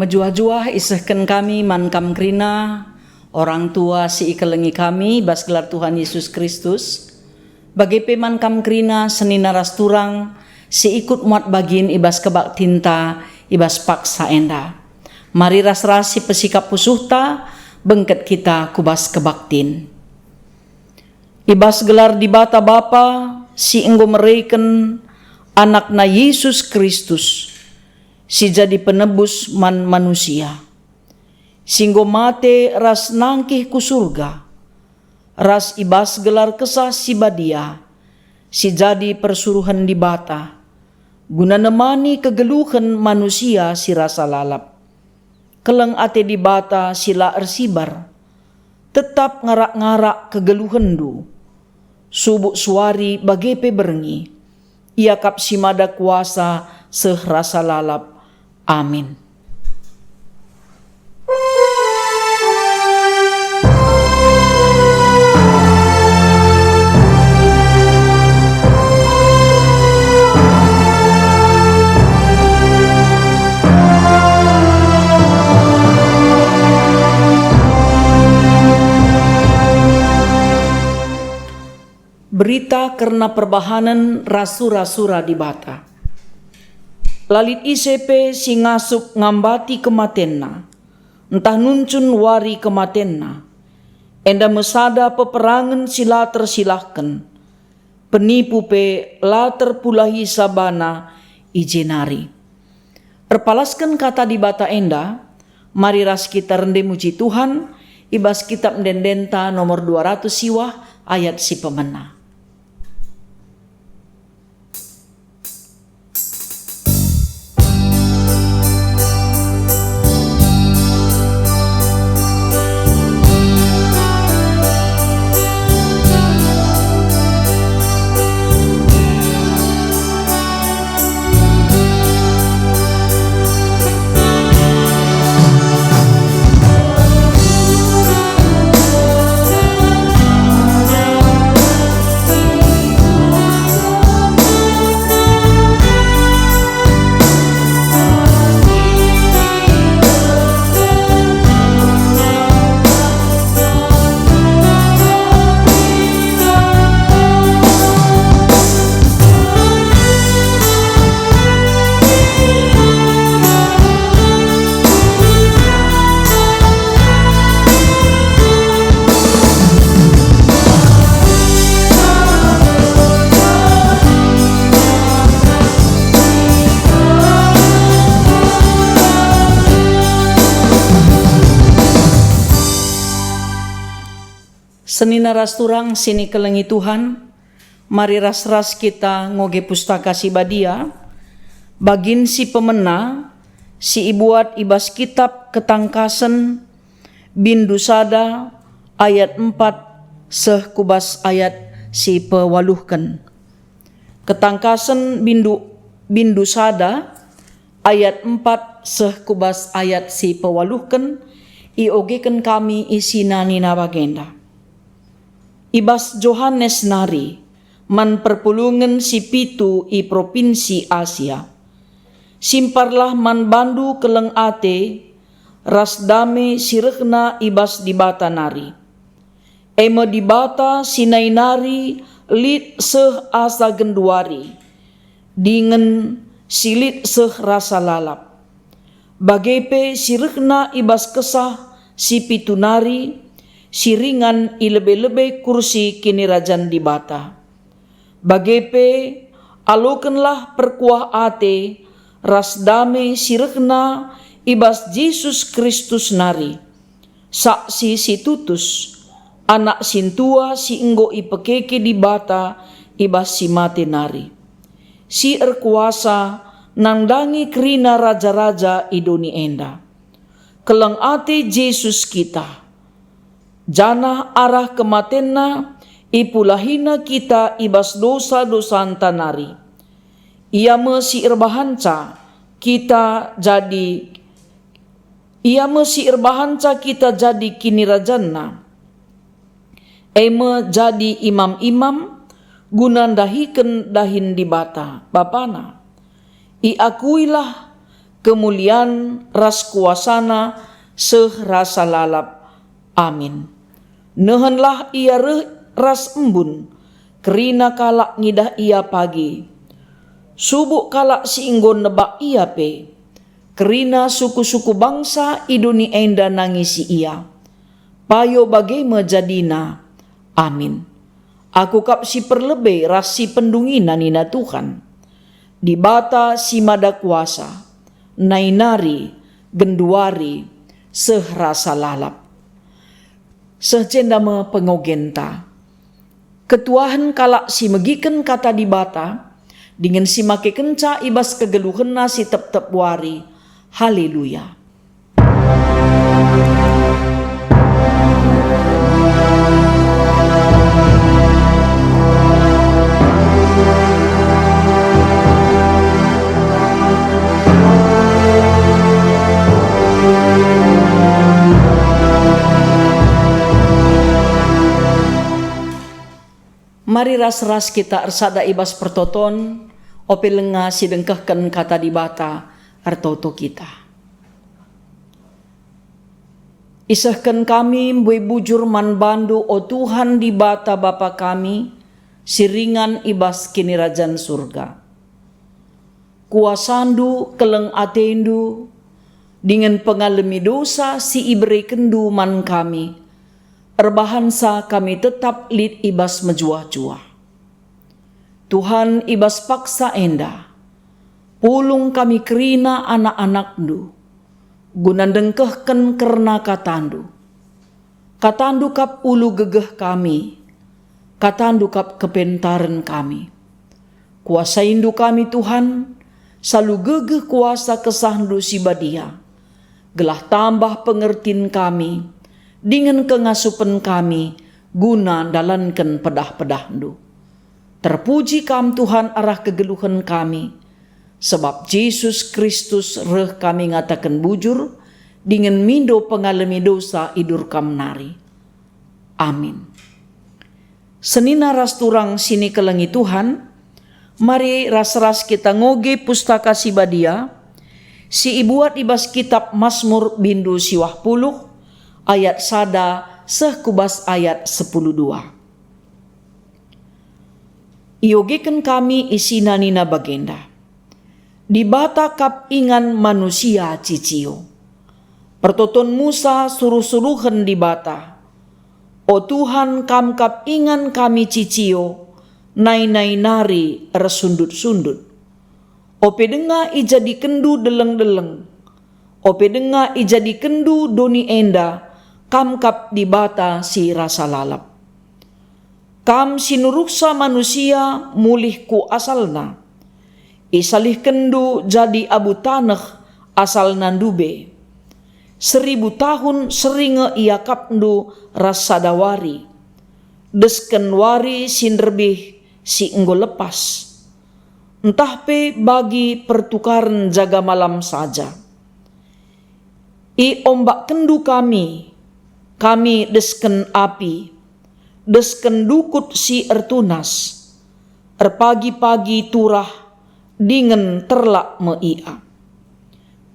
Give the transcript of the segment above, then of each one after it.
Mejuah-juah isehken kami mankam krina, orang tua si ikelengi kami bas gelar Tuhan Yesus Kristus. Bagi peman kam krina senina rasturang si ikut muat bagin ibas kebak tinta ibas paksa enda. Mari ras-rasi pesikap pusuhta bengket kita kubas kebaktin. Ibas gelar di bata Bapa si enggo mereken anak na Yesus Kristus. Si jadi penebus manusia. Singgo mate ras nangkih ku surga. Ras ibas gelar kesah si badia. Si jadi persuruhan di bata. Guna nemani kegeluhan manusia si rasa lalap. Keleng ate di bata sila ersibar. Tetap ngarak-ngarak kegeluhan du. Subuk suari bagepe berengi. Ia kap si mada kuasa seh rasa lalap. Amin. Berita karena perbahanan rasura-sura di bata. Lalit ICP si ngasuk ngambati kematenna, entah nuncun wari kematenna, enda mesada peperangan sila tersilahkan, penipu pe la terpulahi sabana ijenari. Erpalaskan kata di bata enda, mari ras kita rende muji Tuhan, ibas kitab mendendenta nomor 200 siwah ayat si pemena. Senina rasturang sini kelengi Tuhan, mari ras-ras kita ngoge pustaka si badia, bagin si pemena, si ibuat ibas kitab ketangkasan, bindu sada, ayat 4, seh kubas ayat si pewaluhkan. Ketangkasan bindu sada, ayat 4, seh kubas ayat si pewaluhkan, iogekan kami isina nina bagenda. Ibas Johannes nari, man perpulungan si pitu i provinsi Asia. Simparlah man bandu keleng ate, ras dame sirekna ibas di bata nari. Ema di bata sinai nari, lit seh asa genduari, dingen silit seh rasa lalap. Bagepe sirekna ibas kesah si pitu nari, siringan ilebe-lebe kursi kini rajan di bata. Bagepe alokenlah perkuah ate, ras dame sirekna ibas Yesus Kristus nari. Saksi si tutus, anak sintua si enggo ipekeke di bata ibas si mate nari. Si erkuasa nangdangi krina raja-raja idoni enda. Keleng ate Yesus kita. Jana arah kematenna ipulahina kita ibas dosa-dosa tanari. Ia mesi irbahanca kita jadi kini rajanna. Eme jadi imam-imam gunandahiken dahin di bata bapana. Iakuilah kemuliaan ras kuasana seh rasa lalap. Amin. Nehenlah ia ras embun, kerina kalak ngidah ia pagi. Subuk kalak si inggon nebak ia pe, kerina suku-suku bangsa iduni enda nangisi ia. Payo bagai menjadina. Amin. Aku kap si perlebe ras si pendungina nina Tuhan. Di bata si mada kuasa, nainari, genduari, seh rasa lalap. Sejendama pengogenta. Ketuahan kalak si megiken kata di bata, dengan si make kenca ibas kegeluhena si tep-tep wari. Haleluya. Mari ras-ras kita ersada ibas pertoton, ope lenga si dengkahkan kata di bata artoto kita. Isahkan kami mbui bujur man bandu o Tuhan di bata Bapa kami, siringan ibas kini rajan surga. Kuasandu keleng atendu, dengan pengalami dosa si ibre kendu man kami, erbahansa kami tetap lid ibas menjuah-juah. Tuhan ibas paksa enda, pulung kami kerina anak-anakdu, guna dengkehken kerna katandu. Katandu kap ulu gegeh kami, katandu kap kepentaren kami. Kuasaindu kami Tuhan, salu gegeh kuasa kesahndu si badia, gelah tambah pengertin kami, dengan kengasupen kami, guna dalankan pedah-pedahdu. Terpuji kam Tuhan arah kegeluhan kami, sebab Yesus Kristus reh kami ngatakan bujur, dengan mindo pengalami dosa idur kam nari. Amin. Senina ras turang sini kelengi Tuhan, mari ras-ras kita ngoge pustaka si badia, si ibuat ibas kitab Mazmur bindu siwah puluh, ayat sada seh kubas ayat 12. Iogekan kami isina nina bagenda. Di bata kap ingan manusia cicio. Pertoton Musa suruh-suruhan di bata. O Tuhan kam kap ingan kami cicio, nai-nai nari resundut-sundut. Ope denga ijadi kendu deleng-deleng. Ope denga ijadi kendu doni enda, kam kap di bata si rasa lalap. Kam sinuruksa manusia mulih ku asalna. Isalih kendu jadi abu tanah asal nandube. 1000 tahun seringe ia kapndu rasa dawari. Desken wari sinderbih si enggo lepas. Entah pe bagi pertukaran jaga malam saja. I ombak kendu kami desken api, desken dukut si ertunas, erpagi-pagi turah, dingen terlak meia.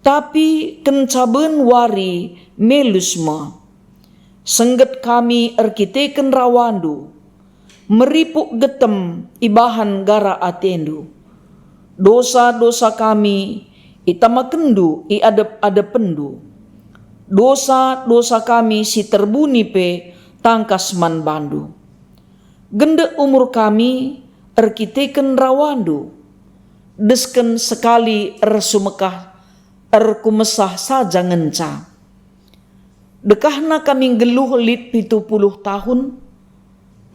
Tapi kencaben wari melusme, sengget kami erkiteken rawandu, meripuk getem ibahan gara atendu. Dosa-dosa kami itamakendu i adep-adependu. Dosa-dosa kami si terbuni pe tangkas man bandu. Gende umur kami erkiteken rawandu, desken sekali ersumekah erkumesah saja ngenca. Dekahna kami geluh lit 70 tahun,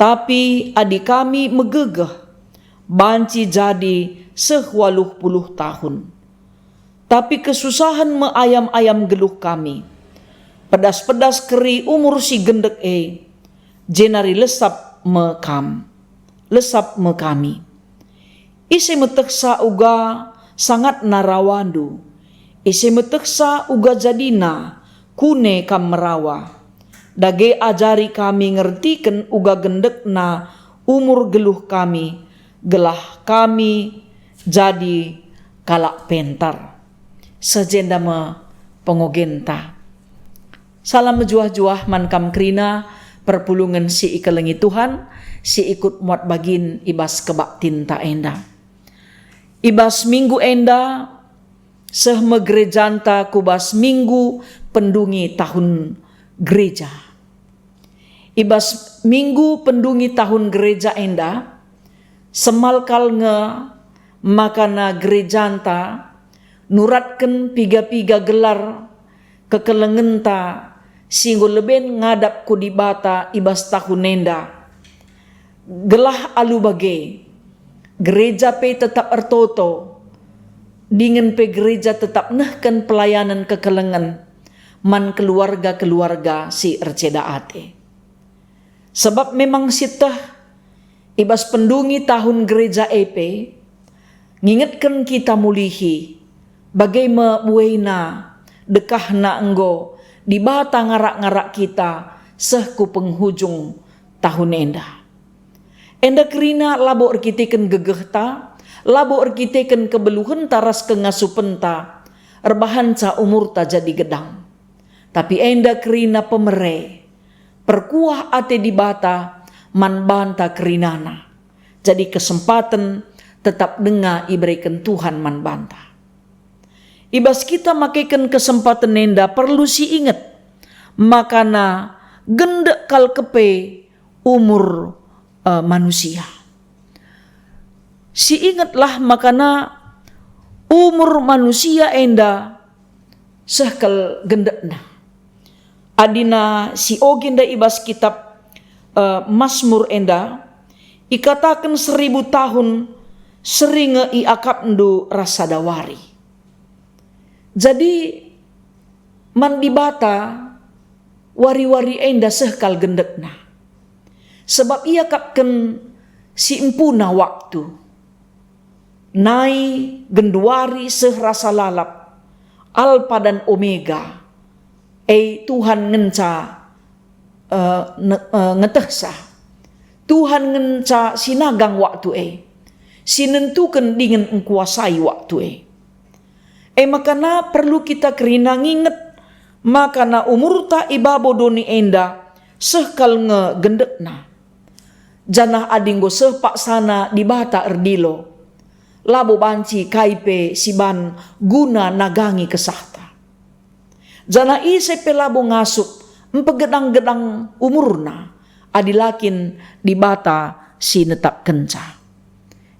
tapi adik kami megegeh banci jadi 80 tahun. Tapi kesusahan meayam-ayam geluh kami, pedas-pedas keri umur si gendek jenari lesap mekami. Isi meteksa uga sangat narawandu, isi meteksa uga jadina kune kam merawa. Dage ajari kami ngertiken uga gendekna umur geluh kami, gelah kami jadi kalak pentar. sajenda me pengogenta. Salam mejuah-juah mankam krina perpulungan si ikelengi Tuhan, si ikut muat bagin ibas kebaktin ta enda. Ibas minggu enda seh megerejanta kubas minggu pendungi tahun gereja. Ibas minggu pendungi tahun gereja enda semalkal nge makana gerejanta nuratken piga-piga gelar kekelengenta singgo leben ngadap ku di bata ibas tahun nenda. Gelah alu bage gereja pe tetap ertoto dengan pe gereja tetap nehken pelayanan kekelengan man keluarga-keluarga si erceda ate. Sebab memang sitah ibas pendungi tahun gereja EP ngingetkan kita mulihi bagaimana buena dekah na enggo di bata ngarak-ngarak kita sehku penghujung tahun enda. Enda kerina labo erkiteken gegehta, labo erkiteken kebeluhan taras kengasupenta, erbahanca umur ta jadi gedang. Tapi enda kerina pemere, perkuah ate di bata man banta kerinana. Jadi kesempatan tetap dengar iberikan Tuhan man banta. Ibas kita makaikan kesempatan nenda perlu si ingat makana gendek kal kepe umur manusia. Si ingatlah makana umur manusia enda sehkal gendekna. Adina si ogenda ibas kitab Mazmur enda ikatakan 1000 tahun seringe iakap ndu rasa dawari. Jadi mandibata wari-wari enda sehkal gendekna. Sebab ia kapken si empuna waktu. Nai genduari sehrasa lalap. Alfa dan Omega. Tuhan ngenca ngetehsa. Tuhan ngenca sinagang waktu sinentukan dengan engkuasai waktu makana perlu kita kerina nginget makana umur ta ibabo doni enda sehkal ngegendekna. Janah adinggo sepak sana di bata erdilo. Labo banci kaipe siban guna nagangi kesahta. Janah ise pelabo ngasup empegedang-gedang umurna adilakin di bata si netap kenca.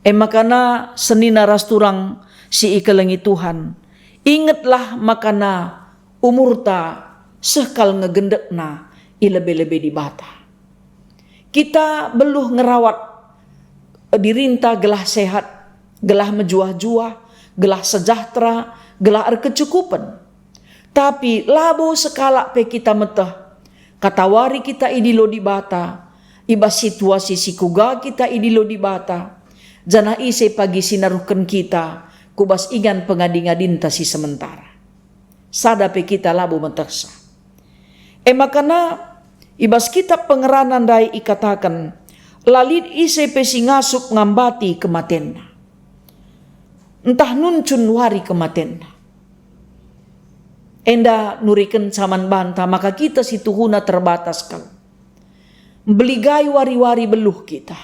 Makana senina rasturang si ikelengi Tuhan. Ingatlah makana umurta sehkal ngegendekna ilebe-lebe di bata. Kita beluh ngerawat dirinta gelah sehat, gelah mejuah-juah, gelah sejahtera, gelah erkecukupan. Tapi labo sekala pe kita meteh, katawari kita idilo di bata, ibas situasi sikuga kita idilo di bata, jana ise pagi sinaruhkan kita, kubas ingan pengading-ading si sementara. Sadape kita labo mentersa. Makana ibas kitab pengeranan dai ikatakan lalit ise pesi ngasup ngambati kematenna. Entah nuncun wari kematenna. Enda nuriken saman banta maka kita si tuhuna terbatas kal. Beligai wari-wari beluh kita.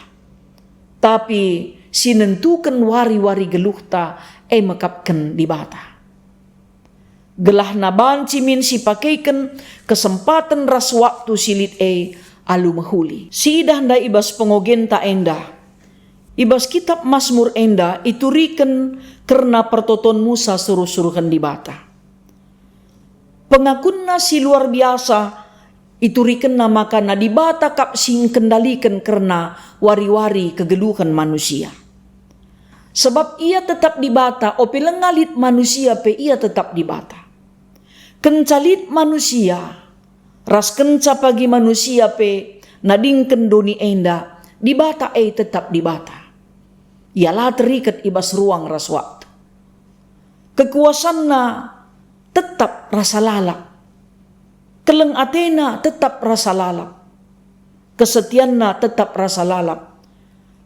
Tapi sinentukan wari-wari geluhta mekapken di bata. Gelah na banci min si pakaiken kesempatan ras waktu silit alu mahuli. Si idah nda ibas pengogenta enda. Ibas kitab Mazmur enda ituriken karena pertoton Musa suruh-suruhan di bata. Pengakunna si luar biasa ituriken namakana di bata kap sing kendalikan karena wari-wari kegeluhan manusia. Sebab ia tetap di bata, opelengalit manusia pe ia tetap di bata. Kencalit manusia, ras kenca pagi manusia pe nadingken doni enda, di bata tetap di bata. Ialah terikat ibas ruang ras waktu. Kekuasanna tetap rasa lalap. Keleng atena tetap rasa lalap. Kesetianna tetap rasa lalap.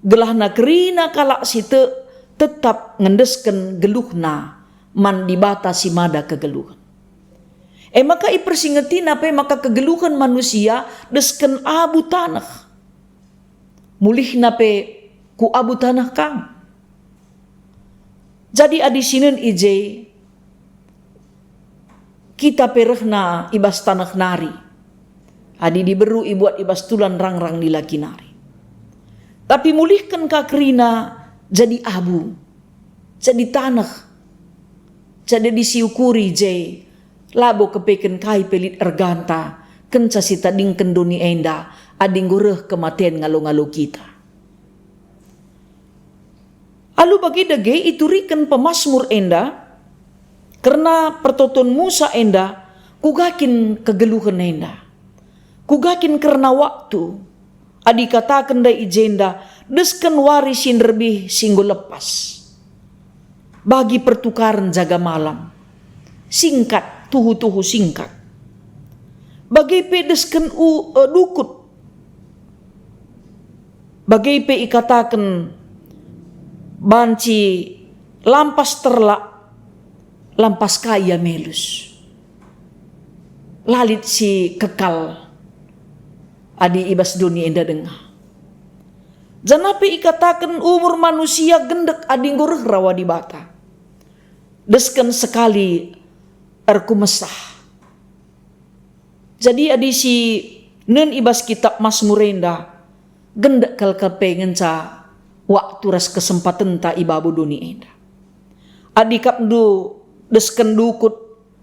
Gelahna kerina kalak site tetap ngendesken geluhna man di bata si mada kegeluhan. Maka ipersingetin apa maka kegeluhan manusia desken abu tanah. Mulih nape ku abu tanah kang. Jadi adi sinen ije kita perehna ibas tanah nari. Adi diberu ibuat ibas tulan rang-rang nila kinari. Tapi mulihkan kakrina jadi abu. Jadi tanah. Jadi disiukuri jay. Labo kepeken kai pelit erganta. Kenca sita dingken doni enda. Ading gureh kematian ngalo-ngalo kita. Alu bagi dage iturikan pemasmur enda. Karena pertoton Musa enda. Kugakin kegeluhan enda. Kugakin karena waktu. Adi katakan dai ijenda. Desken warisin lebih singgo lepas. Bagi pertukaran jaga malam. Singkat. Tuhu-tuhu singkat. Bagai pedesken dukut. Bagai pe ikatakan banci lampas terlak, lampas kaya melus. Lalit si kekal. Adi ibas dunia enda dengar. Janape ikatakan umur manusia gendek ading gureh rawa di bata. Desken sekali erku mesah. Jadi adi si nen ibas kitab Mazmur enda gendek kal kepengen ca waktu ras kesempatan ta ibabu dunia enda. Adi kapdu desken dukut,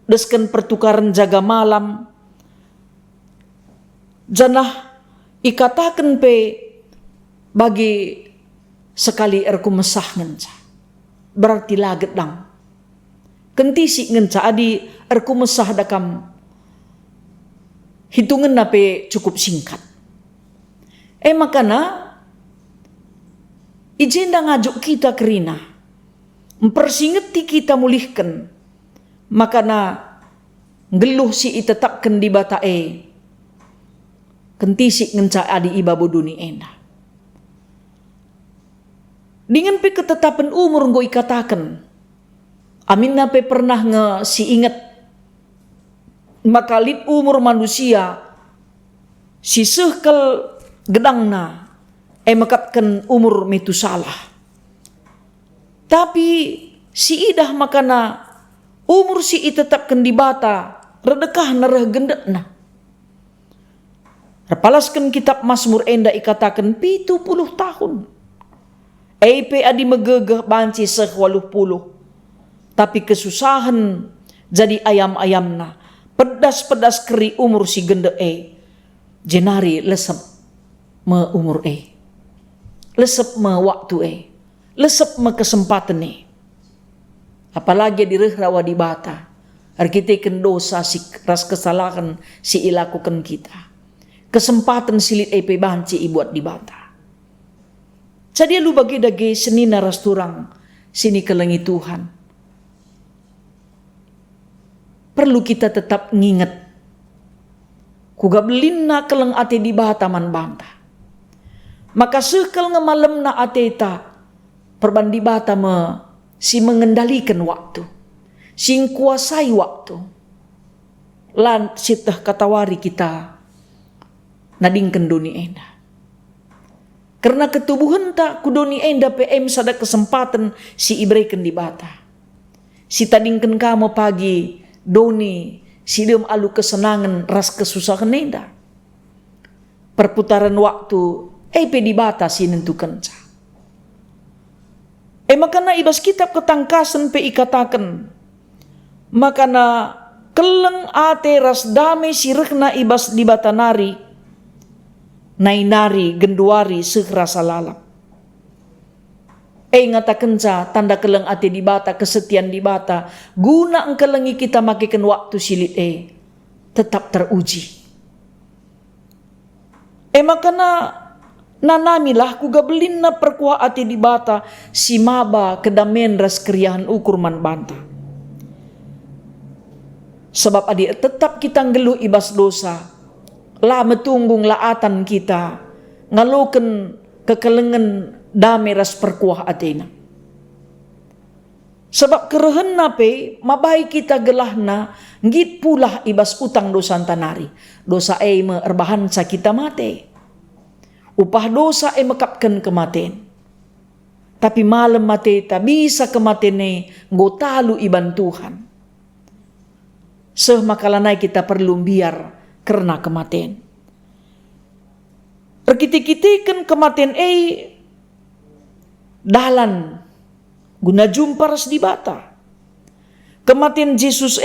desken pertukaran jaga malam. Janah ikatakan pe bagi sekali erku mesah ngenca. Berarti laget dang. Kentisi ngenca adi erku mesah dakam hitungan nape cukup singkat. Makana ijenda ngajuk kita kerina mempersingeti kita mulihkan makana geluh si itetapkan di bata kentisi ngenca adi ibabu duni enda. Dengan pe ketetapan umur nggo ikatakan amin nape pernah si ingat makalit umur manusia si sehkel gedangna makatkan umur Metusalah. Tapi si idah makana umur si itetapkan di bata redekah nareh gendekna. Repalaskan kitab Mazmur enda ikatakan 70 tahun. Pe adi megegeh banci 80. Tapi kesusahan jadi ayam-ayamna. Pedas-pedas keri umur si gende jenari lesep me umur lesep me waktu lesep me kesempatan apalagi direh rawa di bata arkiteken dosa si ras kesalahan si ilakukan kita kesempatan silit pe banci ibuat di bata. Jadi lu bagi dage senina ras turang sini kelengi Tuhan. Perlu kita tetap nginget. Kugablin keleng ate di bata man banta. Maka sekel ngemalem na ate ta. Perbandi bata si mengendalikan waktu. Si kuasai waktu. Lan sitah katawari kita. Nadingken doni enda. Karena ketubuhan tak kudoni enda PM sada kesempatan si ibreken di bata. Si tadingken kamu pagi doni sidem alu kesenangan ras kesusahan enda. Perputaran waktu pe di bata si nentukan ca. Makana ibas kitab ketangkasan pe ikatakan. Makana keleng ate ras dame sirekna ibas di bata nari. Nainari genduari sekerasa lalap. Ngatakan ca tanda keleng ate di bata kesetian di bata guna engkelengi kita makikan waktu silit tetap teruji. Makana nanamilah kugabelin na perkuah ate di bata si maba kedamen ras keriahan ukur man banta. Sebab adi tetap kita ngeluh ibas dosa. La metunggung laatan kita ngaluken kekelengan damai ras perkuah atena. Sebab kerehen nape mabai kita gelahna ngit pulah ibas utang dosa tanari. Dosa erbahan sa kita mate. Upah dosa mekapkan kematian. Tapi malam mate ta bisa kematian ngotalu iban Tuhan. Makalanai kita perlu biar karena kematian. Perkiti-kitikan kematian dalan guna jumpa ras di bata. Kematian Yesus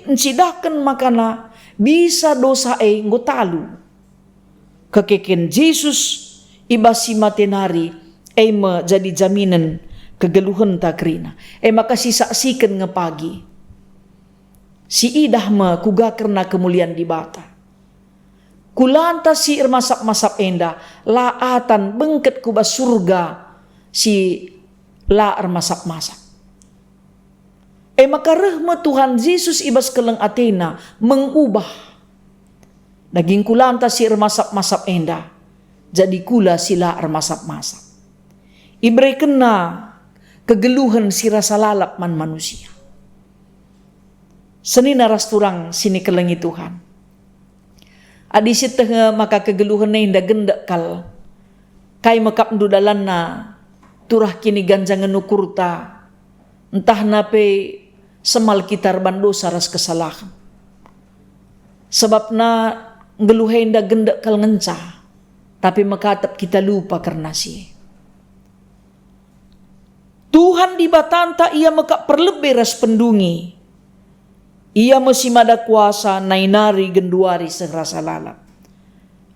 ncidahkan makana bisa dosa ngotalu. Kekeken Yesus ibasi matenari jadi jaminan kegeluhan takrina. Makasih saksikan ngepagi. Si idah kuga karena kemuliaan di bata. Kulanta si masap-masap enda laatan bengket kubas surga si laar masap-masap. Maka rahmat Tuhan Yesus ibas keleng Athena mengubah daging kulanta si masap-masap enda jadi kula si laar masap-masap. Ibre kena kegeluhan si rasa lalap man manusia. Seni naras turang sini kelengi Tuhan. Adisit maka kegeluhan inda gendak kal. Kai makap ndudalan na turah kini ganjangan nukurta. Entah nape semal kitar bandosa ras kesalahan. Sebab na ngeluhe inda gendak kal ngenca. Tapi makatap kita lupa karena si. Tuhan di batanta ia makap perlebih ras pendungi. Ia masih mada kuasa nainari genduari serasa lalap.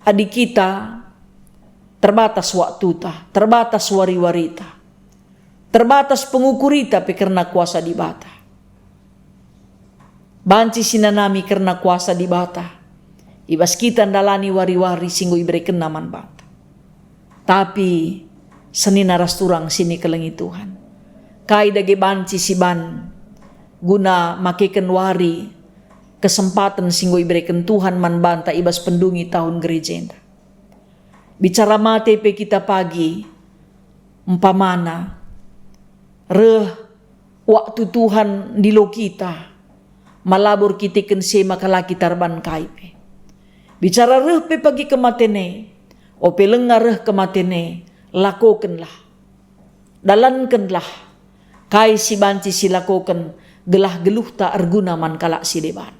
Adik kita terbatas waktu ta, terbatas wari-warita, terbatas pengukurita tapi karena kuasa di bata. Banci sinanami karena kuasa di bata. Ibas kita ndalani wari-wari singgo ibre kenaman bata. Tapi seni naras turang sini kelengi Tuhan. Kai dage banci si ban guna makikan wari kesempatan singgo iberikan Tuhan man banta ibas pendungi tahun gerejenda. Bicara mate pe kita pagi umpamana waktu Tuhan di lo kita malabur kitiken se makalaki tarban kaipe. Bicara pe pagi kematene o pelengah kematene lakokenlah dalankenlah kai si banci si lakoken gelah geluh tak arguna man kalak si deban.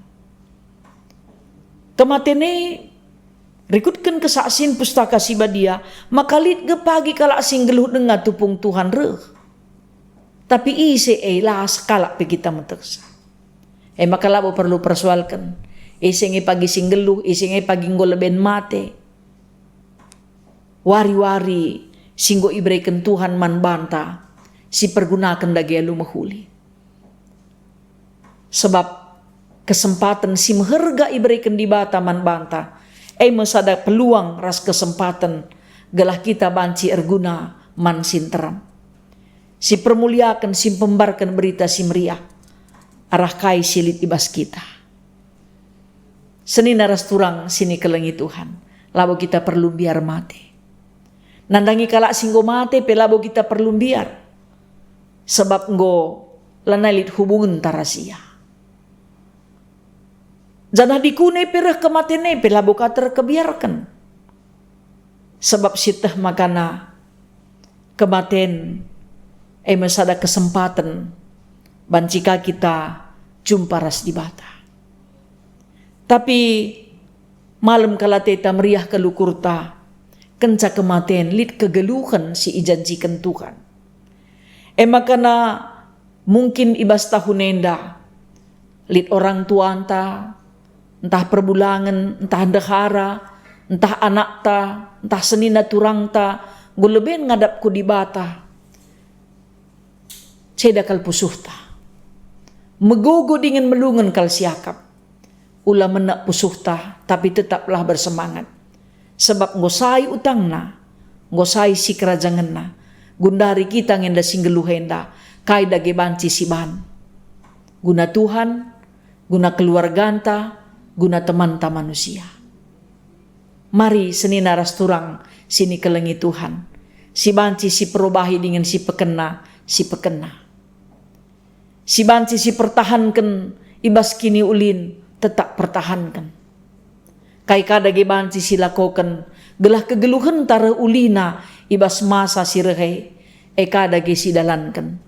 Kematene rikutkan kesaksin pustaka si badia makalit gepagi kalak sing geluh dengar tupung Tuhan reh. Tapi ise las kalak pe kita menteksa. Makalabo perlu persoalkan. Ising pagi sing geluh, ising pagi ngoleben mate. Wari-wari singgo ibrekan Tuhan man banta si pergunakan dagi alu mahuli. Sebab kesempatan si meherga iberikan di bata man banta. Masada peluang ras kesempatan gelah kita banci erguna man sinteram. Si permuliakan si pembarkan berita si meriah. Arah kai silit ibas kita. Seni naras turang sini kelengi Tuhan. Labo kita perlu biar mati. Nandangi kalak singgo mate pelabo kita perlu biar. Sebab ngo lanalit hubungan tarasia. Janah dikune perah kematene pelabo kater kebiarkan. Sebab sitah makana kematen masada kesempatan bancika kita jumpa ras di bata. Tapi malam kala teta meriah kelukurta kenca kematen lit kegeluhan si ijanjikan Tuhan. Makana mungkin ibas tahunenda lit orang tuanta entah perbulangan, entah dahara, entah anak ta, entah senina turang ta, guleben ngadap ku di bata. Cedakal pusuh ta. Megogo dengan melungan kal siakap. Ula menak pusuh ta, tapi tetaplah bersemangat. Sebab ngosai utang na, ngosai si kerajangan na, gundari kita ngenda singgeluhenda, kai dage banci si ban. Guna Tuhan, guna keluarganta, guna teman-teman manusia. Mari seni naras turang sini kelengi Tuhan. Si banci si perubahi dengan si pekena, si pekena. Si banci si pertahankan ibas kini ulin tetap pertahankan. Kai kadage banci si lakokan gelah kegeluhan tara ulina ibas masa si rehai kadage si dalankan.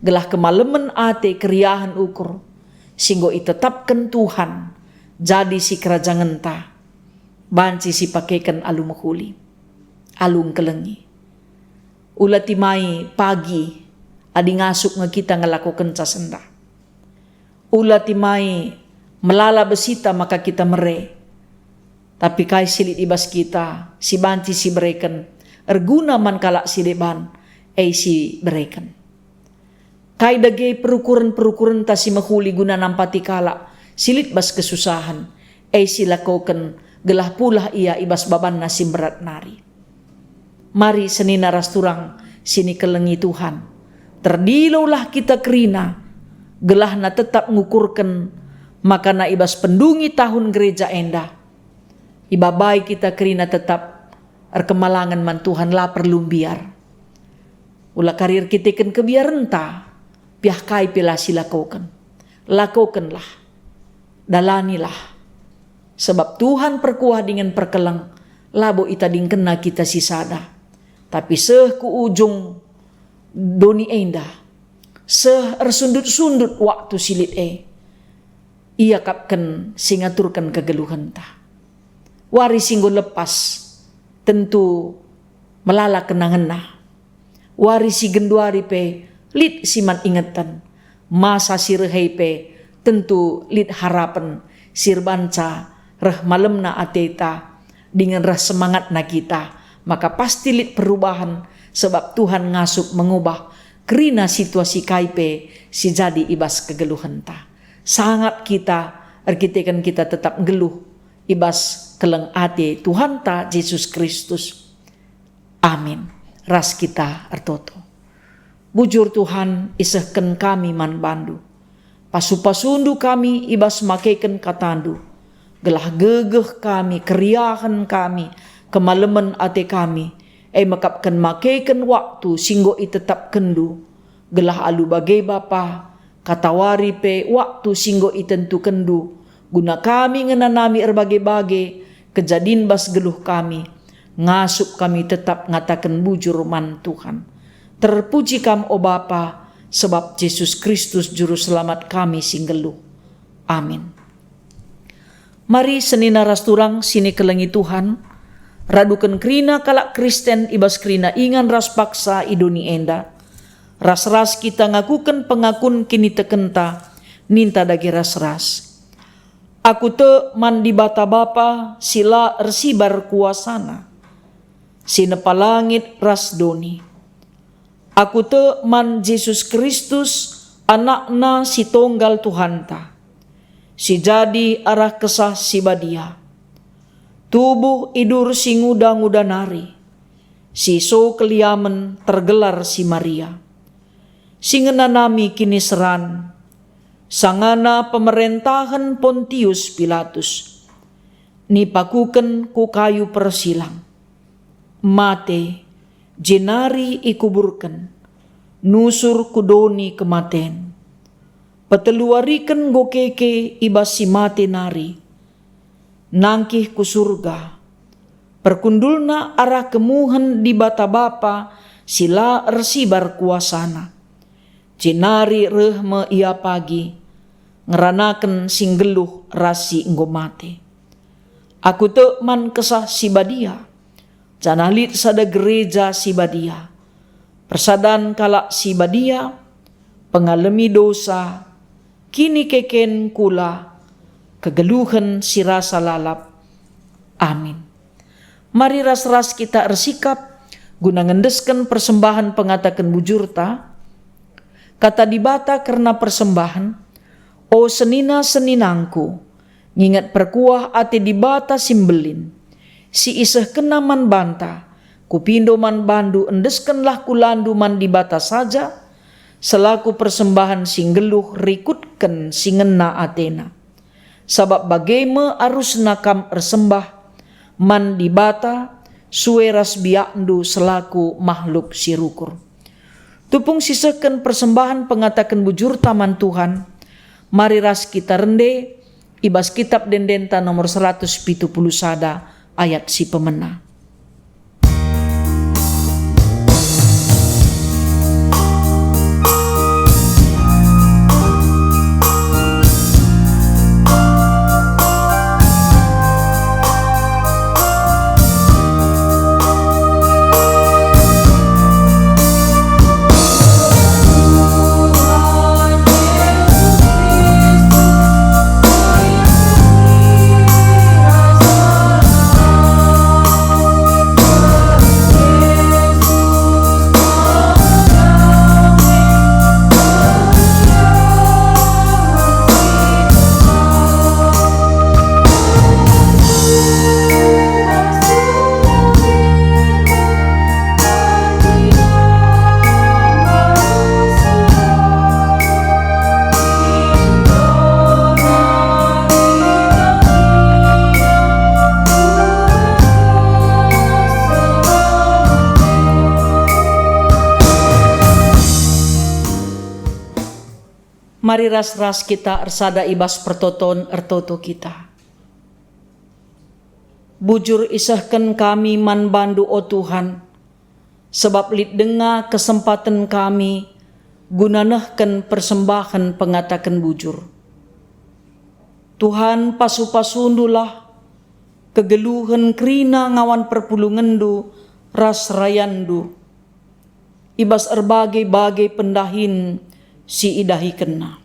Gelah kemalemen ate keriahan ukur singgo itetapkan Tuhan jadi si kerajaan ta. Banci si pakaikan alu mahuli, alung kelengi. Ulat timai pagi adi ngasuk nga kita ngelakukan casenda. Ulat timai melala besita maka kita mere. Tapi kai silit ibas kita si banci si bereken erguna man kalak si deban si bereken. Kai dage perukuran ta si mahuli guna nampati kalak silit bas kesusahan si lakukan gelah pulah ia ibas baban nasi berat nari. Mari senina rasturang sini kelengi Tuhan. Terdilaulah kita kerina gelah na tetap ngukurkan maka na ibas pendungi tahun gereja endah. Ibabai kita kerina tetap erkemalangan man Tuhan lah perlu biar. Ulah karir kita kan kebiaran ta piah kai pila silakukan. Lakukanlah. Dalanilah. Sebab Tuhan perkuah dengan perkelang labo ita dingkena kita sisada. Tapi seh ku ujung doni endah. Seh ersundut-sundut waktu silit ia kapken singaturkan kegeluhan ta. Wari singgo lepas tentu melala kenangan nah. Wari si genduari pe lit siman ingatan. Masa sirhei pe tentu lit harapan sirbanca reh malemna ateta dengan reh semangat na kita. Maka pasti lit perubahan sebab Tuhan ngasuk mengubah kerina situasi kaipe si jadi ibas kegeluhan ta. Sangat kita erkitekan kita tetap geluh ibas keleng ate Tuhan ta Yesus Kristus. Amin. Ras kita ertoto. Bujur Tuhan isehken kami man bandu. Pasu-pasundu kami ibas makaiken katandu. Gelah gegeh kami, keriahan kami, kemalemen ate kami. Makapkan makaiken waktu singgo itetap kendu. Gelah alu bagai Bapa katawari pe waktu singgo itentu kendu. Guna kami ngenanami erbagai-bagai kejadin bas geluh kami. Ngasuk kami tetap ngatakan bujur man Tuhan. Terpuji kam o Bapa sebab Yesus Kristus juru selamat kami sing geluh. Amin. Mari senina rasturang sini kelengi Tuhan. Radukan kerina kalak Kristen ibas kerina ingan ras paksa idoni enda. Ras-ras kita ngakukan pengakun kini tekenta ninta dagi ras-ras. Aku te man di bata Bapa sila ersibar kuasana. Sinepa langit ras doni. Aku te man Yesus Kristus anakna si tonggal Tuhanta. Si jadi arah kesah si badia. Tubuh idur si nguda-nguda nari. Si so keliamen tergelar si Maria. Si ngenanami kini seran. Sangana pemerintahan Pontius Pilatus. Nipakuken ku kayu persilang. Mate jenari ikuburken. Nusur kudoni kematen. Peteluariken gokeke ibas si mate nari. Nangkih ku surga. Perkundulna arah kemuhen di bata Bapa sila ersibar kuasana. Jenari rehme ia pagi. Ngeranaken sing geluh rasi enggo mate. Aku te man kesah si badia. Janalit sada gereja si badia. Persadan kalak si badia. Pengalami dosa. Kini keken kula. Kegeluhan si rasa lalap. Amin. Mari ras-ras kita ersikap. Guna ngendesken persembahan pengatakan bujurta. Kata dibata karena persembahan. O senina-seninangku, ngingat perkuah ate dibata simbelin. Si iseh kena man banta, kupindo man bandu endeskenlah kulandu man dibata saja. Selaku persembahan singgeluh rikutken singena atena. Sabab bagaima arus nakam ersembah man dibata sueras biakndu selaku makhluk sirukur. Tupung sisakan persembahan pengatakan bujur taman Tuhan. Mari ras kita rende ibas kitab dendenta nomor 170 sada ayat si pemena. Mari ras-ras kita ersada ibas pertoton ertoto kita. Bujur isahkan kami man bandu o Tuhan, sebab lid denga kesempatan kami gunanahkan persembahan pengatakan bujur. Tuhan pasu-pasundulah kegeluhan krina ngawan perpulungandu ras rayandu. Ibas erbagai-bagai pendahin si idahi kena.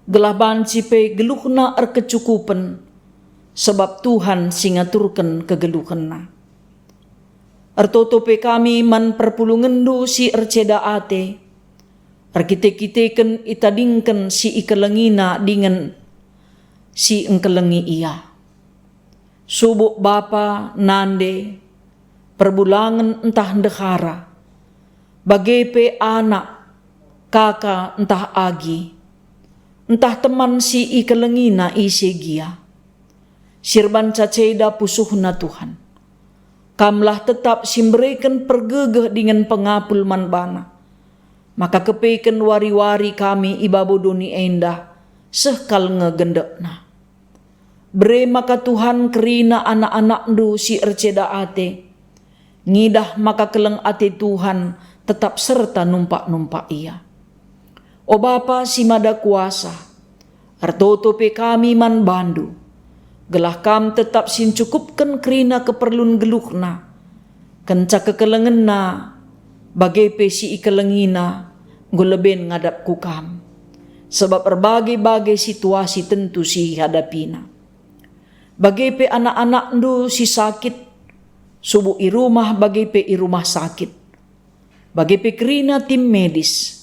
Gelah banci pe geluhna erkecukupan, sebab Tuhan singaturkan kegeluhna. Ertoto pe kami man perpulungendu si erceda ate, erkite-kiteken itadingken si ikelengina dengan si engkelengi ia. Subuk bapa nande, perbulangan entah dehara, bagai pe anak, kakak entah agi, entah teman si ikelengina isi gia. Sirban caceda pusuhna Tuhan. Kamlah tetap simberikan pergegeh dengan pengapul manbana. Maka kepeken wari-wari kami ibabodoni endah, sekal ngegendekna. Bre maka Tuhan kerina anak-anak du si erceda ate. Ngidah maka keleng ate Tuhan tetap serta numpak-numpak ia. O Bapa si mada kuasa, ertoto pe kami man bandu, gelah kam tetap sin cukupkan kerina keperluan geluhna, kenca kekelengenna, bagai pe si ikelengina, guleben ngadap ku kam, sebab berbagai-bagai situasi tentu si hadapina. Bagai pe anak-anak ndu si sakit, subuh i rumah bagai pe i rumah sakit, bagai pe kerina tim medis.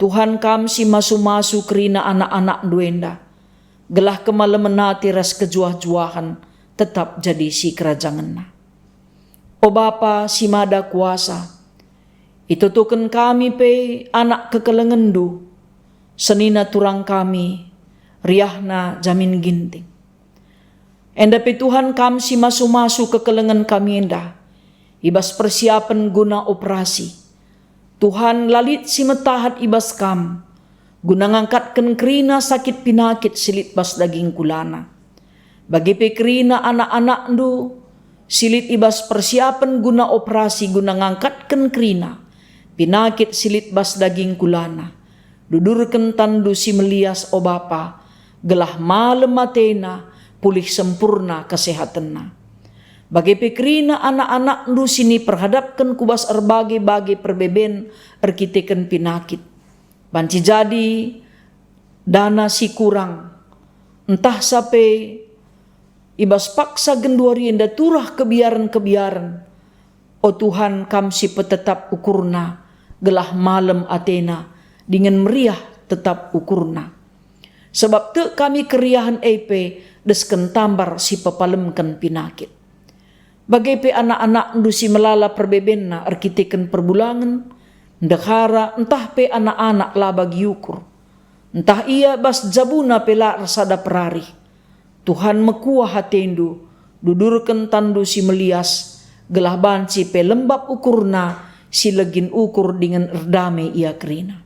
Tuhan kam si masu-masu kerina anak-anak duenda. Gelah kemalemenati ras kejuah-juahan tetap jadi si kerajanganna. O Bapa si mada kuasa, itutukan kami pe anak kekelengendu, senina turang kami, riahna jamin ginting. Enda pe Tuhan kam si masu-masu kekelengan kami enda, ibas persiapan guna operasi. Tuhan lalit si metahat ibas kam, guna ngangkatkan kerina sakit pinakit silit bas daging kulana. Bagi pe kerina anak-anak ndu, silit ibas persiapan guna operasi guna ngangkatkan kerina, pinakit silit bas daging kulana. Dudurkan tandu si melias o Bapa, gelah malem matena, pulih sempurna kesehatanna. Bagi pikrina anak-anak ndu sini perhadapkan kubas erbagai-bagai perbeben erkiteken pinakit. Banci jadi dana si kurang, entah sampai ibas paksa genduari enda turah kebiaran-kebiaran. O Tuhan kam si petetap ukurna, gelah malam Athena, dengan meriah tetap ukurna. Sebab te kami keriahan EP desken tambar si pepalemkan pinakit. Bagai pe anak-anak ndu si melala perbebenna arkiteken perbulangan, ndekara entah pe anak-anak labagi ukur. Entah ia bas jabuna pela rasada perari. Tuhan mekuah hatendu, dudurkan tandu si melias, gelah banci pe lembab ukurna, si legin ukur dengan erdame ia kerina.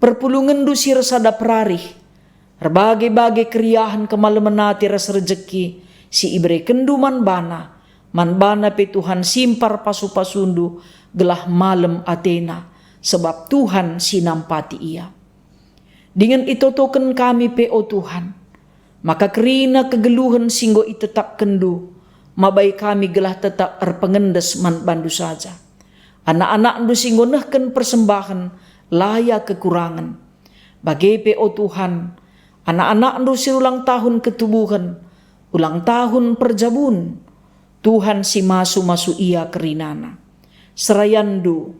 Perpulungan du si resada perarih, berbagai-bagai keriahan kemalemenati ras rejeki, si ibre kendu man bana pe Tuhan simpar pasu-pasundu gelah malam Athena, sebab Tuhan sinampati ia. Dengan itotoken kami pe o Tuhan, maka kerina kegeluhan singgo itetap kendu, mabai kami gelah tetap erpengendes man bandu saja. Anak-anak ndu singgo nehken persembahan layak kekurangan. Bagi pe o Tuhan, anak-anak ndu sirulang tahun ketubuhan, ulang tahun perjabun, Tuhan si masu-masu ia kerinana. Serayandu,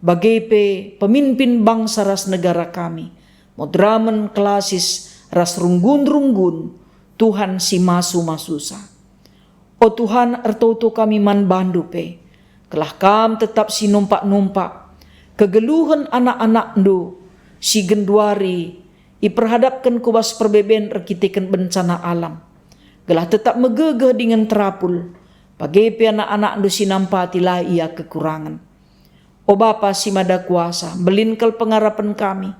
bagi pe pemimpin bangsa ras negara kami, modramen kelasis ras runggun-runggun, Tuhan si masu-masusa. O Tuhan ertoto kami man bandu pe, kelah kam tetap si numpak-numpak, kegeluhan anak-anak ndu, si genduari, iperhadapkan kubas perbeben erkitikan bencana alam, gelah tetap megegeh dengan terapul, bagi pe anak-anak ndu sinampati lah ia kekurangan. O Bapa si mada kuasa, belinkel pengarapan kami,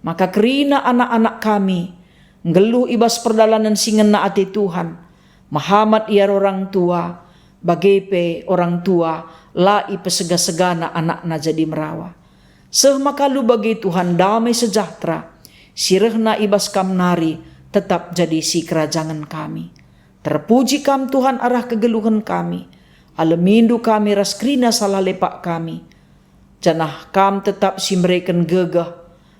maka kerina anak-anak kami, ngeluh ibas perdalanan singena ati Tuhan, mahamat ia orang tua, bagi pe orang tua, lai pesega-segana anak na jadi merawa. Seh makalu bagi Tuhan damai sejahtera, sirehna ibas kam nari, tetap jadi si kerajaan kami. Terpuji kam Tuhan arah kegeluhan kami, alemindu kami ras krina salah lepak kami. Janah kam tetap si mereken gegah,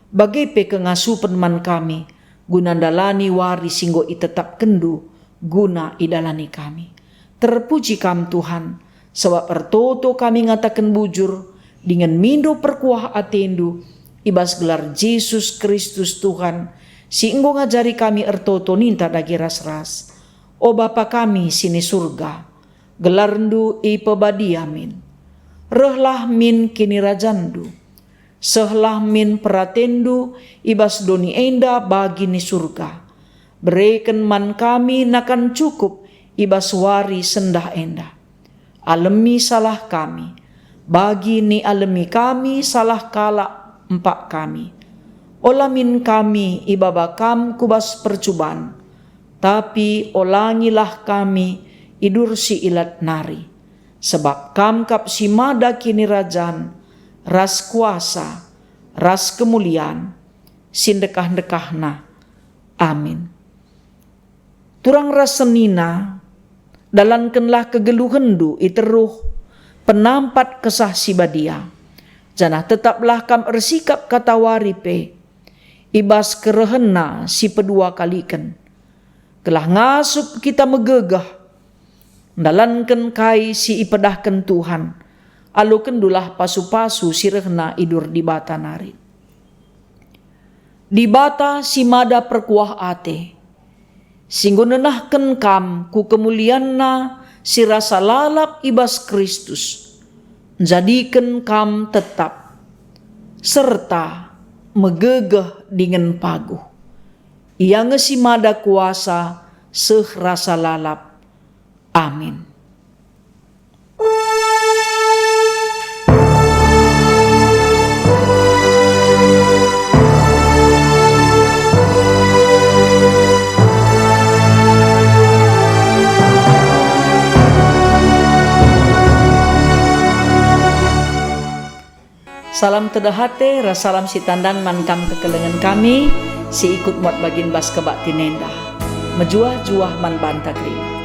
bagi pe kengasupan man kami, guna dalani wari singgo itetap kendu, guna idalani kami. Terpuji kam Tuhan, sebab ertoto kami ngatakan bujur, dengan mindo perkuah atendu, ibas gelar Yesus Kristus Tuhan, singgo ngajari kami ertoto ninta dagi ras-ras. O Bapa kami sini surga, gelarndu ipebadiamin, rehlah min kini rajandu, sehlah min peratendu ibas doni enda bagi ni surga. Bereken man kami nakan cukup ibas wari sendah enda. Alemi salah kami, bagi ni alemi kami salah kala empak kami. Olamin kami ibabakam kubas percubaan, tapi olangilah kami idur si ilat nari. Sebab kam kap si mada kini rajan, ras kuasa, ras kemuliaan, sindekah-dekahna. Amin. Turang ras senina, dalankanlah kegeluhendu iteruh, penampat kesah si badia. Janah tetaplah kam ersikap kata waripe, ibas kerehena si pedua kalikan. Kelah ngasup kita megegah, dalankan kai si ipedahkan Tuhan, alu kendulah pasu-pasu sirehna idur di bata nari. Di bata si mada perkuah ate, singgo nenahken kam ku kemulianna si rasa lalap ibas Kristus, jadikan kam tetap, serta megegeh dengan paguh. Ia ngesi mada kuasa seh rasa lalap. Amin. Salam tedahate, rasalam si tandan mankam kekelengan kami, si ikut muat bagin bas kebak tinenda. Mejuah-juah man banta krina.